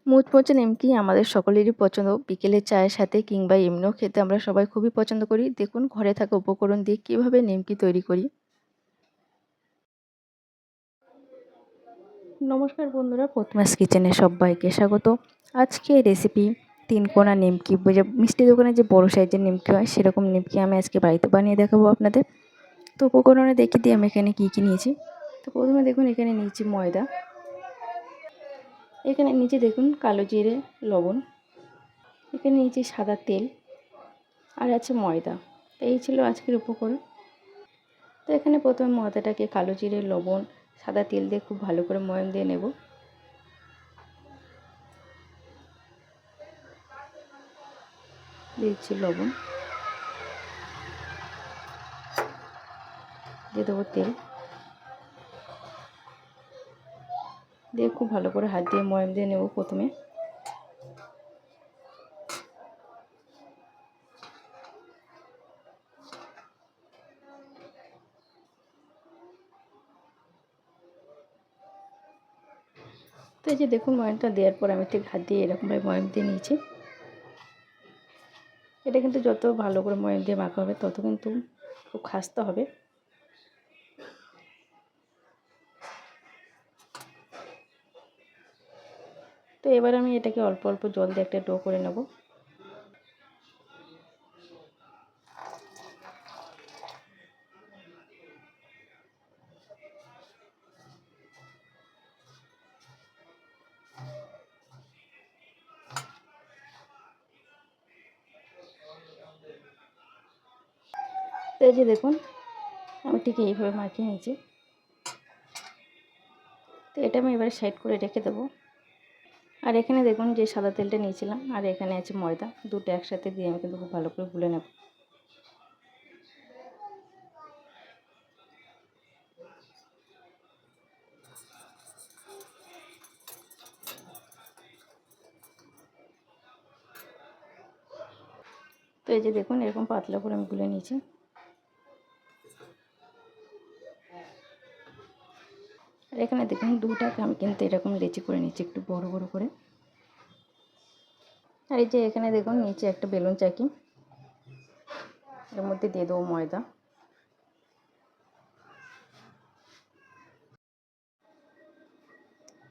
মুচমুচে নিমকি আমাদের সকলেরই পছন্দ। বিকেলে চায়ের সাথে কিংবা এমনিও খেতে আমরা সবাই খুবই পছন্দ করি। দেখুন ঘরে থাকা উপকরণ দিয়ে কিভাবে নিমকি তৈরি করি। নমস্কার বন্ধুরা, প্রতিমাস কিচেনে সবাইকে স্বাগত। আজকে রেসিপি 3 কোনা নিমকি। মিষ্টি দোকানে যে বড় সাইজের নিমকি হয় সেরকম নিমকি আমি আজকে বাড়িতে বানিয়ে দেখাবো আপনাদের। তো উপকরণে দেখিয়ে দিই আমি এখানে কী কী নিয়েছি। তো প্রথমে দেখুন এখানে নিয়েছি ময়দা, এখানে নিচে দেখুন কালো জিরে, লবণ, এখানে নিয়েছি সাদা তেল, আর আছে ময়দা। তো এই ছিল আজকের উপকরণ। তো এখানে প্রথমে ময়দাটাকে কালো জিরে, লবণ, সাদা তেল দিয়ে খুব ভালো করে ময়ান দিয়ে নেব। দিচ্ছি লবণ, দিয়ে দেবো তেল, দিয়ে খুব ভালো করে হাত দিয়ে ময়ান দিয়ে নেব প্রথমে। তো এই যে দেখুন ময়ানটা দেওয়ার পর আমি ঠিক হাত দিয়ে এরকমভাবে ময়ান দিয়ে নিয়েছি। এটা কিন্তু যত ভালো করে ময়ান দিয়ে মাখা হবে তত কিন্তু খুব খাস্তা হবে। তো এবার আমি এটাকে অল্প অল্প জল দিয়ে একটা ডো করে নেব। তো এই যে দেখুন আমি ঠিক এইভাবে মাখিয়ে নিয়েছি। তো এটা আমি এবারে সাইড করে রেখে দেবো। আর এখানে দেখুন যে সাদা তেলটা নিয়েছিলাম আর এখানে আছে ময়দা, দুটো একসাথে দিয়ে আমি কিন্তু খুব ভালো করে গুলে নেব। তো এই যে দেখুন এরকম পাতলা করে আমি গুলে নিয়েছি। আর এখানে দেখুন দুটাকে আমি কিন্তু এরকম লেচি করে নিচ্ছি একটু বড় বড় করে। আর এই যে এখানে দেখুন নিচে একটা বেলুন চাকি, এর মধ্যে দিয়ে দেবো ময়দা।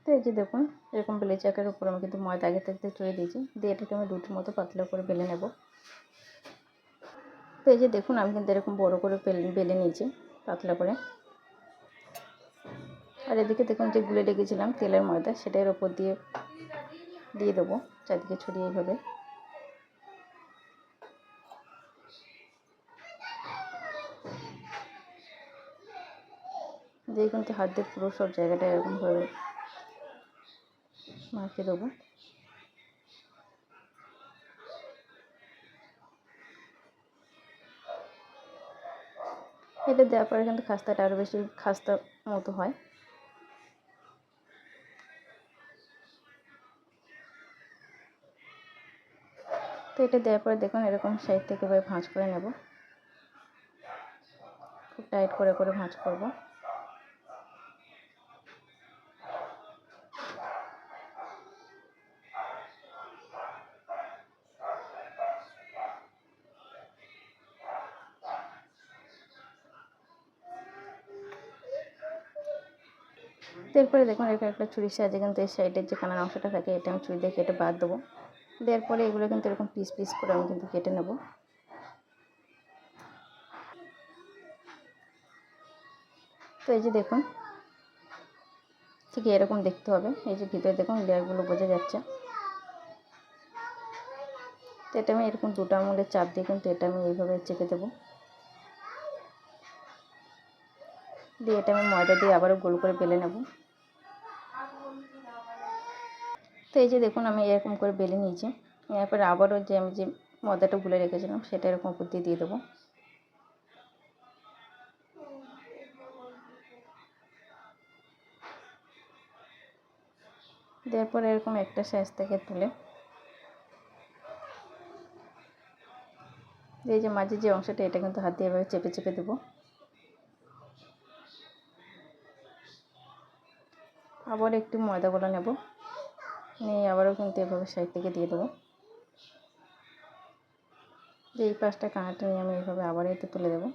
তো এই যে দেখুন এরকম বেলে চাকের উপর আমি কিন্তু ময়দা আগে থেকে চড়িয়ে দিয়েছি, দিয়ে এটাকে আমি রুটির মতো পাতলা করে বেলে নেব। তো এই যে দেখুন আমি কিন্তু এরকম বড় করে বেলে নিয়েছি পাতলা করে। আর এদিকে দেখুন যে গুলে রেখেছিলাম তেলের ময়দা সেটা এর ওপর দিয়ে দেবো চারদিকে ছড়িয়ে এইভাবে। দিয়ে কিন্তু হাত দিয়ে পুরো সব জায়গাটা এরকমভাবে মাখিয়ে দেবো। এটা দেওয়ার পরে কিন্তু খাস্তাটা আরও বেশি খাস্তা মতো হয়। তো এটা দেওয়ার পরে দেখুন এরকম সাইড থেকে এভাবে ভাঁজ করে নেব, খুব টাইট করে করে ভাঁজ করব। এরপরে দেখুন এরকম একটা ছুরির সাহায্যে কিন্তু এই সাইডের যে কানার অংশটা থাকে এটা আমি ছুরি দিয়ে কেটে বাদ দেবো। দেওয়ার পরে এগুলো কিন্তু এরকম পিস পিস করে আমি কিন্তু কেটে নেব। তো এই যে দেখুন ঠিক এরকম দেখতে হবে। এই যে ভিতরে দেখুন লেয়ারগুলো বোঝা যাচ্ছে। তো এটা আমি এরকম দুটো আঙুলের চাপ দিয়ে কিন্তু এটা আমি এইভাবে চেপে দেবো। দিয়ে এটা আমি ময়দা দিয়ে আবারও গোল করে বেলে নেব। তো এই যে দেখুন আমি এরকম করে বেলে নিয়েছি। এরপরে আবারও আমি যে ময়দাটা গুলে রেখেছিলাম সেটা এরকম উপর দিয়ে দেবো। দেওয়ার পরে এরকম একটা সাইজ থেকে তুলে এই যে মাঝে যে অংশটা এটা কিন্তু হাত দিয়ে এভাবে চেপে চেপে দেবো। আবার একটু ময়দা গুলো নেব। নিয়ে আবারও কিন্তু এভাবে সাইড থেকে দিয়ে দেবো। যে এই পাশটা কাঁটা নিয়ে আমি এইভাবে আবার এতে তুলে দেবো।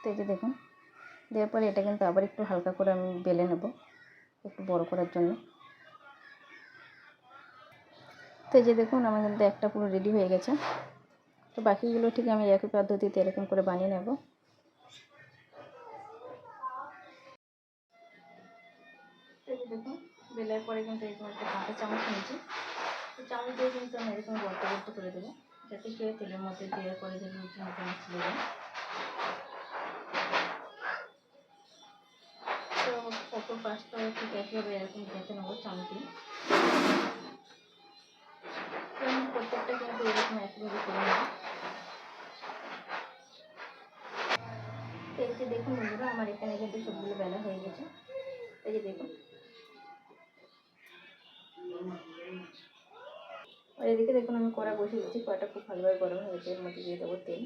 তো এই যে দেখুন, দেওয়ার পরে এটা কিন্তু আবার একটু হালকা করে আমি বেলে নেব একটু বড় করার জন্য। তো এই যে দেখুন, আমার কিন্তু একটা পুরো রেডি হয়ে গেছে। তো বাকিগুলো ঠিক আমি একই পদ্ধতিতে এরকম করে বানিয়ে নেব। তো এই যে দেখুন, বেলার পরে কিন্তু এরকম একটা কাঁটা চামচ নিয়েছি। তো চামচ দিয়ে কিন্তু আমি এরকম গর্ত গর্ত করে দেবো, যাতে কেউ তেলের মধ্যে দেওয়ার পরে যেন ছিঁড়ে যায়। তো অপর পাশটাও ঠিক একইভাবে এরকম গেঁথে নেবো চামচ দিয়ে। তো আমি প্রত্যেকটা কিন্তু এরকম একইভাবে করে নেব। তো এই যে দেখুন বন্ধুরা, আমার এখানে কিন্তু সবগুলো বেলা হয়ে গেছে। এই যে দেখুন, আর এদিকে দেখুন আমি কড়া বসিয়ে দিচ্ছি। কড়াটা খুব ভালোভাবে গরম হয়েছে, এর মধ্যে দিয়ে দেবো তেল।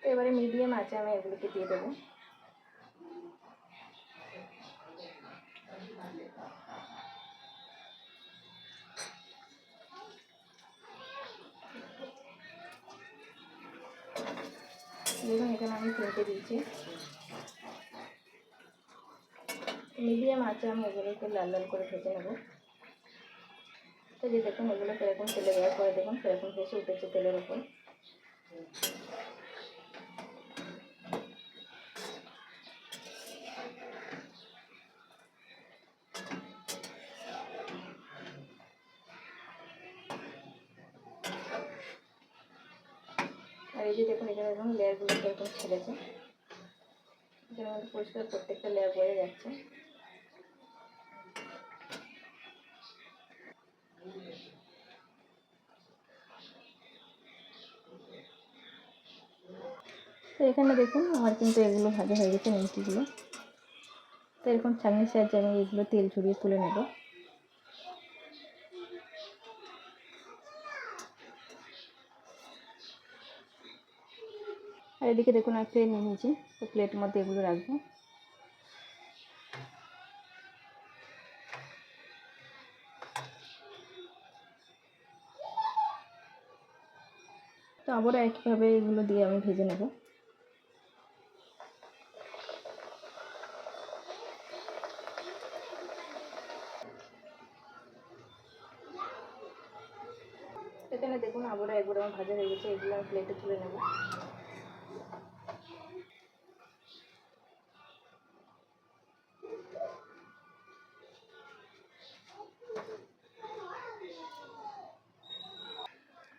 তো এবারে মিডিয়াম আঁচে আমি এগুলোকে দিয়ে দেবো। দেখুন এখানে আমি তিনটে দিয়েছি। মিডিয়াম আঁচে আমি এগুলোকে লাল লাল করে ভেজে নেব। তো যে দেখুন, এগুলো সেরকম তেলে দেওয়ার পরে দেখুন সেরকম ভেসে উঠেছে তেলের উপর। আর এই যে দেখুন, এখানে দেখুন লেয়ারগুলো সেরকম ছেড়েছে। এখানে আমাদের পরিষ্কার প্রত্যেকটা লেয়ার বোঝা যাচ্ছে। তো এখানে দেখুন আমার কিন্তু এগুলো ভাজা হয়ে গেছে, নিমকিগুলো। তো এরকম ছাঁকনির সাহায্যে আমি এগুলো তেল ঝরিয়ে তুলে নেব। আর এদিকে দেখুন আমি প্লেট নিয়ে নিয়েছি। তো প্লেটের মধ্যে এগুলো রাখবো। তো আবারও একইভাবে এগুলো দিয়ে আমি ভেজে নেব। এখানে দেখুন আবারও একবার আমার ভাজা হয়ে গেছে, এগুলো আমি প্লেটে তুলে নেব।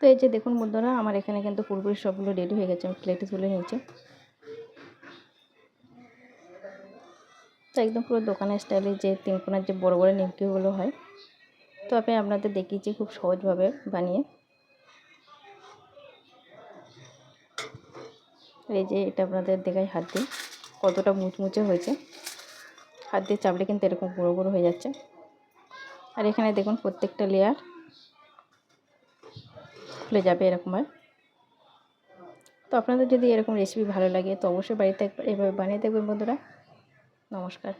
তো এই যে দেখুন বন্ধুরা, আমার এখানে কিন্তু পুরোপুরি সবগুলো রেডি হয়ে গেছে, আমি প্লেটে তুলে নিয়েছি। তো একদম পুরো দোকানের স্টাইলে যে তিনকোনার যে বড় বড় নিমকিগুলো হয়, তো আমি আপনাদের দেখিয়েছি খুব সহজভাবে বানিয়ে। এই যে এটা আপনাদের দেখাই হাত দিয়ে কতটা মুচমুচে হয়েছে। হাত দিয়ে চাপলে কিন্তু এরকম গুঁড়ো গুঁড়ো হয়ে যাচ্ছে। আর এখানে দেখুন প্রত্যেকটা লেয়ার খুলে যাবে এরকম হয়। তো আপনাদের যদি এরকম রেসিপি ভালো লাগে তো অবশ্যই বাড়িতে একবার এভাবে বানিয়ে দেখবেন বন্ধুরা। নমস্কার।